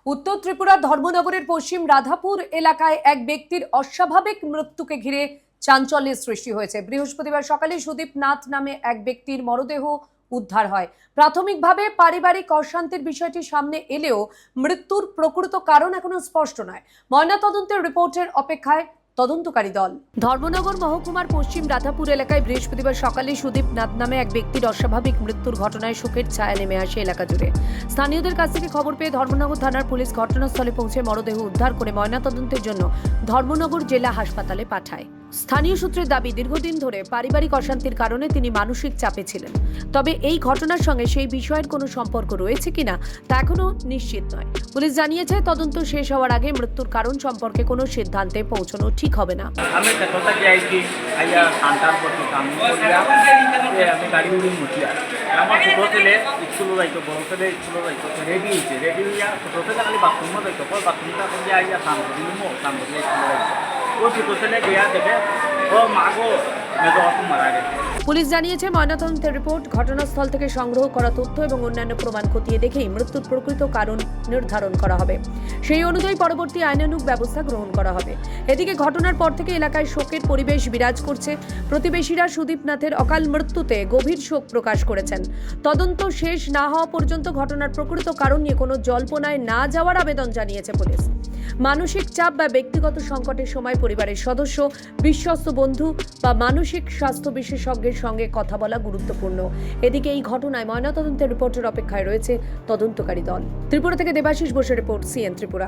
উত্তর ত্রিপুরার ধর্মনগরের পশ্চিম রাধাপুর এলাকায় এক ব্যক্তির অস্বাভাবিক মৃত্যুকে ঘিরে চাঞ্চল্যের সৃষ্টি হয়েছে। বৃহস্পতিবার সকালে সুদীপ নাথ নামে এক ব্যক্তির মরদেহ উদ্ধার হয়। প্রাথমিকভাবে পারিবারিক অশান্তির বিষয়টি সামনে এলেও মৃত্যুর প্রকৃত কারণ এখনো স্পষ্ট নয়। ময়নাতদন্তের রিপোর্টের অপেক্ষায় তদন্তকারী দল। ধর্মনগর মহকুমার পশ্চিম রাধাপুর এলাকায় বৃহস্পতিবার সকালে সুদীপ নাথ নামে এক ব্যক্তির অস্বাভাবিক মৃত্যুর ঘটনায় শোকের ছায়া নেমে আসে এলাকা জুড়ে। স্থানীয়দের কাছ থেকে খবর পেয়ে ধর্মনগর থানার পুলিশ ঘটনাস্থলে পৌঁছে মরদেহ উদ্ধার করে ময়নাতদন্তের জন্য ধর্মনগর জেলা হাসপাতালে পাঠায়। স্থানীয় সূত্রের দাবি, দীর্ঘদিন ধরে পারিবারিক অশান্তির কারণে তিনি মানসিক চাপে ছিলেন। তবে এই ঘটনার সঙ্গে সেই বিষয়ের কোনো সম্পর্ক রয়েছে কিনা তা এখনো নিশ্চিত নয়। পুলিশ জানিয়েছে, তদন্ত শেষ হওয়ার আগে মৃত্যুর কারণ সম্পর্কে কোনো সিদ্ধান্তে পৌঁছানো ঠিক হবে না। আমি থেকে আইছি আইয়া কান্টার করছি কাম করিয়া আমি গাড়ি উড়ি মুছিয়া আমার ছোটো ছেলে স্কুলে যাইতো, বড় ছেলে স্কুলে যাইতো, রেডি হয়েছে। রেডি হইয়া ছোটো ছেলে খালি বাথরুমে যাইতো, বাথরুমটা করে আইয়া স্নান করি স্নান করিয়া স্কুলে যাইতো। ও ছোটো ছেলে গিয়া দেখে ও মাগো মেজো মারা গেছে। পুলিশ জানিয়েছে, ময়নাতদন্তের রিপোর্ট, ঘটনাস্থল থেকে সংগ্রহ করা তথ্য এবং অন্যান্য প্রমাণ খতিয়ে দেখেই মৃত্যুর প্রকৃত কারণ নির্ধারণ করা হবে। সেই অনুযায়ী পরবর্তী আইনানুগ ব্যবস্থা গ্রহণ করা হবে। এদিকে ঘটনার পর থেকে এলাকায় শোকের পরিবেশ বিরাজ করছে। প্রতিবেশীরা সুদীপ নাথের অকাল মৃত্যুতে গভীর শোক প্রকাশ করেছেন। তদন্ত শেষ না হওয়া পর্যন্ত ঘটনার প্রকৃত কারণ নিয়ে কোনো জল্পনায় না যাওয়ার আবেদন জানিয়েছে পুলিশ। মানসিক চাপ বা ব্যক্তিগত সংকটের সময় পরিবারের সদস্য, বিশ্বস্ত বন্ধু বা মানসিক স্বাস্থ্য বিশেষজ্ঞের সঙ্গে কথা বলা গুরুত্বপূর্ণ। এদিকে এই ঘটনায় ময়নাতদন্তের রিপোর্টের অপেক্ষায় রয়েছে তদন্তকারী দল। ত্রিপুরা থেকে দেবাশিস বসুর রিপোর্ট, সিএন ত্রিপুরা।